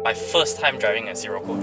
My first time driving a Scirocco.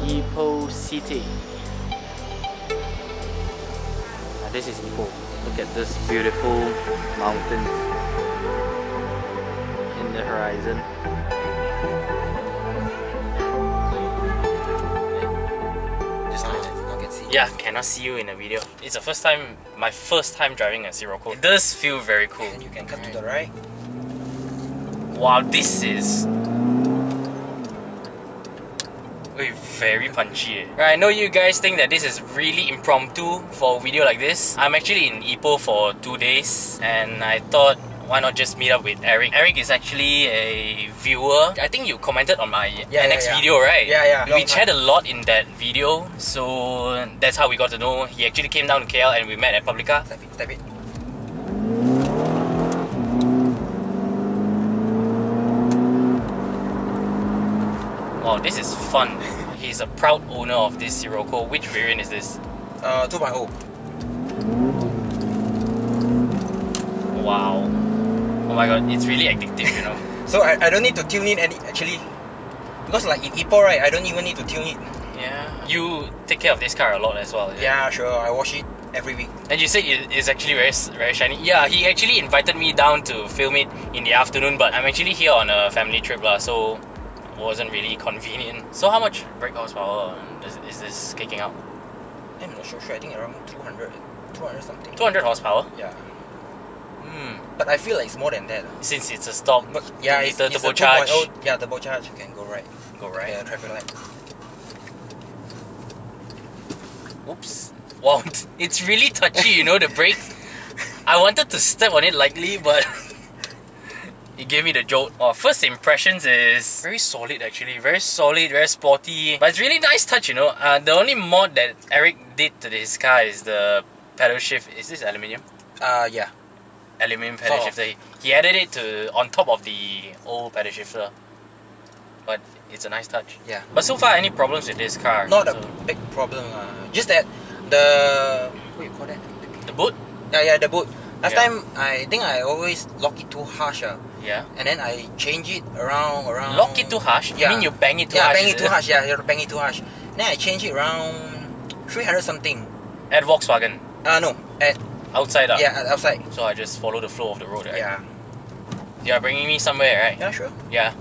Ipoh City. This is Ipoh. Look at this beautiful mountains in the horizon. Yeah, cannot see you in the video. It's the first time, my first time driving a Scirocco. It does feel very cool. And you can cut to the right. Wow, this is very punchy. Right, I know you guys think that this is really impromptu for a video like this. I'm actually in Ipoh for 2 days and I thought, why not just meet up with Eric? Eric is actually a viewer. I think you commented on my NX video, right? Yeah. We chatted a lot in that video, so that's how we got to know. He actually came down to KL and we met at Publica. Step it. Wow, this is fun. He's a proud owner of this Scirocco. Which variant is this? 2.0. Wow. Oh my god, it's really addictive, you know. So I don't need to tune in actually. Because like in Ipoh, right, I don't even need to tune it. Yeah. You take care of this car a lot as well. Yeah, sure. I wash it every week. And you said it's actually very shiny. Yeah, he actually invited me down to film it in the afternoon, but I'm actually here on a family trip so it wasn't really convenient. So how much brake horsepower is this kicking out? I'm not sure. I think around 200 something. 200 horsepower? Yeah. But I feel like it's more than that. Since it's a stock, but yeah, it's the turbocharged. 2.0. Yeah, turbocharged. You can go right. Go right. Yeah, traffic light. Oops. Wow, it's really touchy, you know, the brakes. I wanted to step on it lightly, but it gave me the jolt. Oh, first impressions is very solid actually. Very solid, very sporty. But it's really nice touch, you know. The only mod that Eric did to this car is the pedal shift. Is this aluminium? Yeah. Aluminium pedal shifter. He added it on top of the old pedal shifter. But it's a nice touch. Yeah. But so far, any problems with this car? Not a big problem. Just that the what you call that? The boot? Yeah, the boot. Last time I think I always lock it too harsh. Yeah. And then I change it around. Lock it too harsh? Yeah. You mean you bang it too harsh? Yeah, bang it too harsh. Yeah, you bang it too harsh. Then I change it around 300 something. At Volkswagen? No, at outside. Yeah, outside. So I just follow the flow of the road, right? Yeah. You are bringing me somewhere, right? Yeah, sure. Yeah.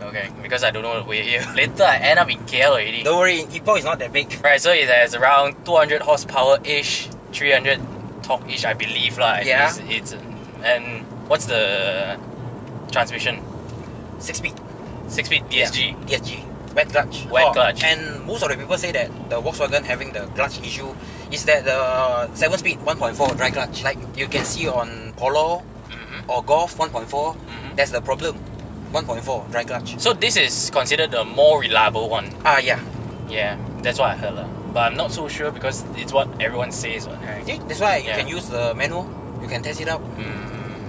Okay, because I don't know the way here. Later I end up in KL already. Don't worry, Ipoh is not that big. Right, so it has around 200 horsepower-ish, 300 torque-ish, I believe. Yeah. And what's the transmission? 6-speed. 6-speed DSG. Yeah, DSG. Wet clutch. Wet clutch. And most of the people say that the Volkswagen having the clutch issue is that the 7-speed 1.4 dry clutch. Like you can see on Polo or Golf 1.4, that's the problem. 1.4 dry clutch. So this is considered the more reliable one? Yeah. Yeah, that's what I heard. But I'm not so sure because it's what everyone says. Right? Yeah, that's why you can use the manual. You can test it out.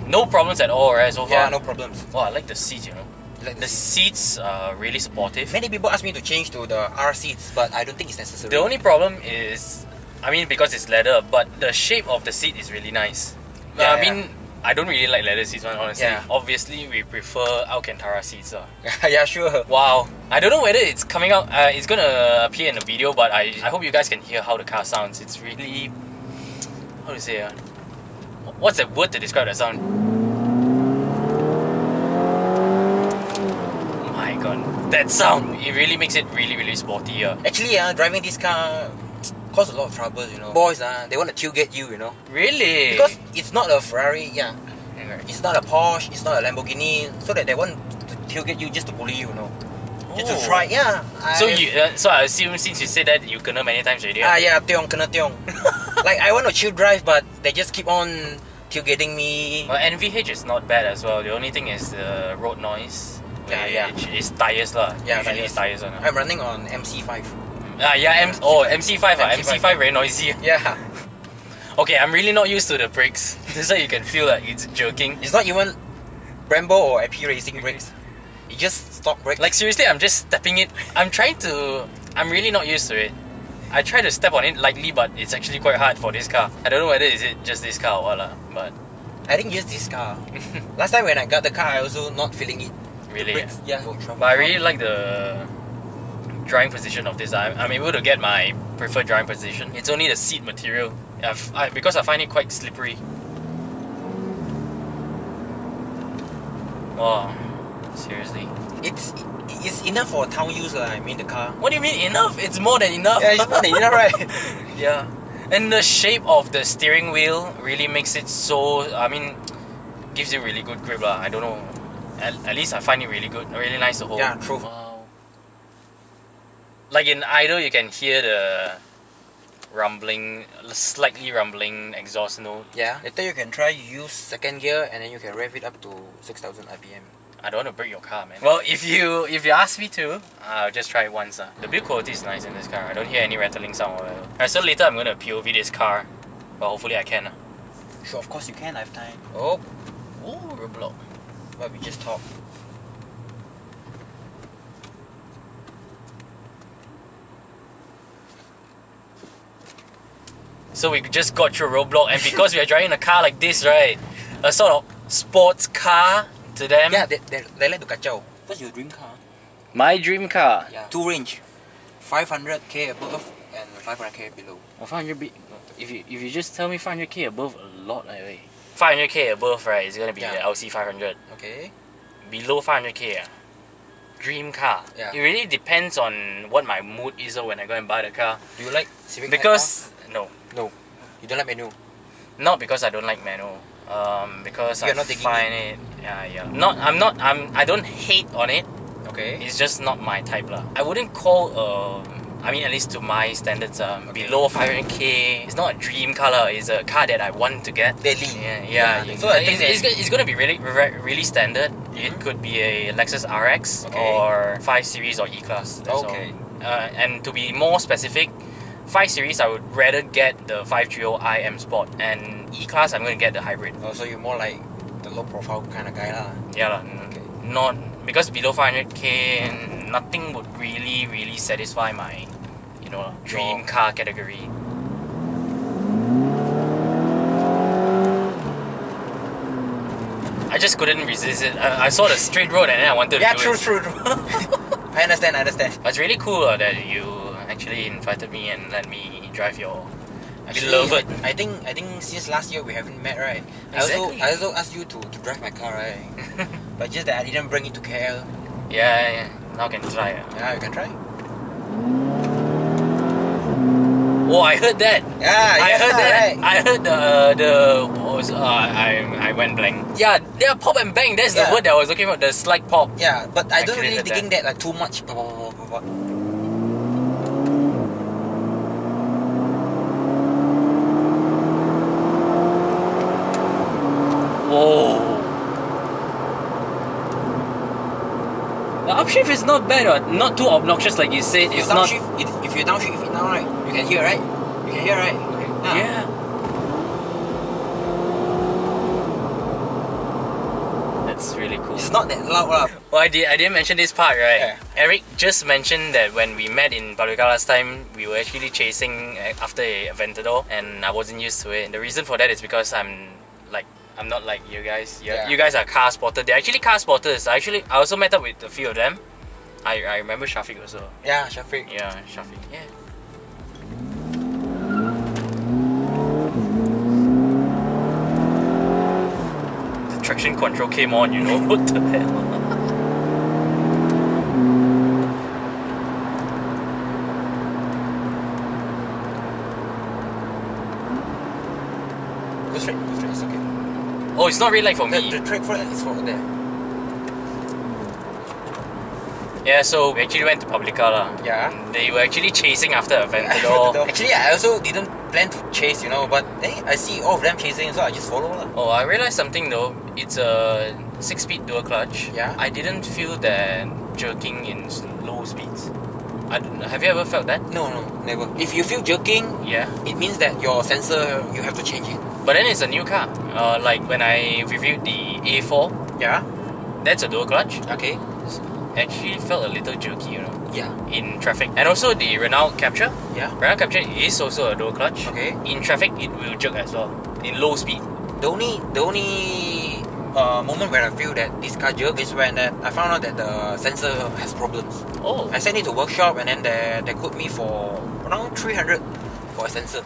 No problems at all, right, so far? Yeah, no problems. Wow, I like the seats, you know. The seats are really supportive. Many people ask me to change to the R seats, but I don't think it's necessary. The only problem is, I mean, because it's leather, but the shape of the seat is really nice. I don't really like leather seats, honestly. Yeah. Obviously, we prefer Alcantara seats. Yeah, sure. Wow. I don't know whether it's coming out, it's gonna appear in the video, but I hope you guys can hear how the car sounds. It's really, how to say, what's that word to describe that sound? Oh my god, that sound, it really makes it really sporty. Actually, driving this car cause a lot of trouble, you know. Boys, they want to tailgate you, you know. Really? Because it's not a Ferrari, it's not a Porsche, it's not a Lamborghini, so that they want to tailgate you just to bully you, you know. Just to try, So I assume since you said that, you kena many times already. Tiong, kena tiong. Like, I want to chill drive, but they just keep on tailgating me. Well, NVH is not bad as well. The only thing is the road noise. It's tires lah. Usually it's tires. I'm running on MC5. MC5. MC5 very noisy. Yeah. Okay, I'm really not used to the brakes. This is why you can feel like it's jerking. It's not even Brembo or AP Racing brakes. It's just stock brakes. Like seriously, I'm just stepping it. I'm really not used to it. I try to step on it lightly, but it's actually quite hard for this car. I don't know whether is it just this car or what lah, but I think just this car. Last time when I got the car, I also not feeling it. Really? Yeah. But I really like the driving position of this. I'm able to get my preferred driving position. It's only the seat material. Because I find it quite slippery. Wow. Seriously? It's enough for town use, I mean, the car. What do you mean enough? It's more than enough. Yeah, it's more than enough, right? Yeah. And the shape of the steering wheel really makes it so, gives you really good grip lah. I don't know. At least I find it really good, really nice to hold. Yeah, true. Wow. Like in idle, you can hear the slightly rumbling exhaust note. Yeah, later you can try use second gear and then you can rev it up to 6,000 RPM. I don't want to break your car, man. Well, if you ask me to, I'll just try it once. The build quality is nice in this car. I don't hear any rattling sound or whatever. Alright, so later I'm going to POV this car. Well, hopefully I can. Sure, of course you can, I have time. Oh, roadblock. But we just talk. So we just got through a roadblock, and because we are driving a car like this, right? A sort of sports car to them. Yeah, they like to kacau. What's your dream car? My dream car? Yeah. Two range. 500k above and 500k below. Oh, 500 if you just tell me 500k above, a lot like way. 500k above, right, is gonna be the LC 500. Okay. Below 500k, dream car. Yeah. It really depends on what my mood is when I go and buy the car. Do you like Civic? Because no, you don't like manual. Not because I don't like manual. Because I find it. I don't hate on it. Okay. It's just not my type lah. I wouldn't call at least to my standards, below 500k. It's not a dream car. It's a car that I want to get. Daily. Yeah. So I think it's gonna be really standard. It could be a Lexus RX or 5 Series or E-Class. That's all. And to be more specific, 5 Series I would rather get the 530i M Sport, and E-Class I'm going to get the hybrid. Oh, so you're more like the low profile kind of guy lah. Yeah lah. Not because below 500k, nothing would really satisfy my, dream car category. I just couldn't resist it. I saw the straight road and then I wanted to do it. True. I understand. But it's really cool that you actually invited me and let me drive your beloved. I think since last year we haven't met, right? Exactly. I also asked you to drive my car, right? But just that I didn't bring it to KL. Yeah. Now can try. Yeah, you can try. Oh, I heard that. Yeah, I heard that. Right. I heard I went blank. Yeah, pop and bang. That's the word that I was looking for. The slight pop. Yeah, but I don't really thinking that like too much. Whoa. The upshift is not bad, or not too obnoxious like you said. It's not. If you downshift it now, right? You can hear, right? Okay. Yeah. That's really cool. It's not that loud lah. Well, I didn't mention this part, right? Yeah. Eric just mentioned that when we met in Paducah last time, we were actually chasing after a Aventador, and I wasn't used to it. The reason for that is because I'm not like you guys. You guys are car spotters. They're actually car spotters. I also met up with a few of them, I remember Shafiq also. Yeah, Shafiq. Yeah, Shafiq. Yeah. The traction control came on, you know. What the hell? Go straight, it's okay. Oh, it's not red light for me. The track front is for there. Yeah, so we actually went to Publica lah. Yeah. They were actually chasing after Aventador. Actually, I also didn't plan to chase, you know, but hey, I see all of them chasing, so I just follow lah. Oh, I realized something though. It's a 6-speed dual clutch. Yeah. I didn't feel that jerking in low speeds. Have you ever felt that? No, never. If you feel jerking, Yeah. it means that your sensor, you have to change it. But then it's a new car. Like when I reviewed the A4, Yeah. that's a dual clutch. Okay. Actually felt a little jerky, you know, Yeah. in traffic. And also the Renault Capture. Yeah. Renault Capture is also a dual clutch. Okay. In traffic, it will jerk as well. In low speed. The only moment where I feel that this car jerk is when I found out that the sensor has problems. Oh. I sent it to workshop and then they quote me for around 300 for a sensor.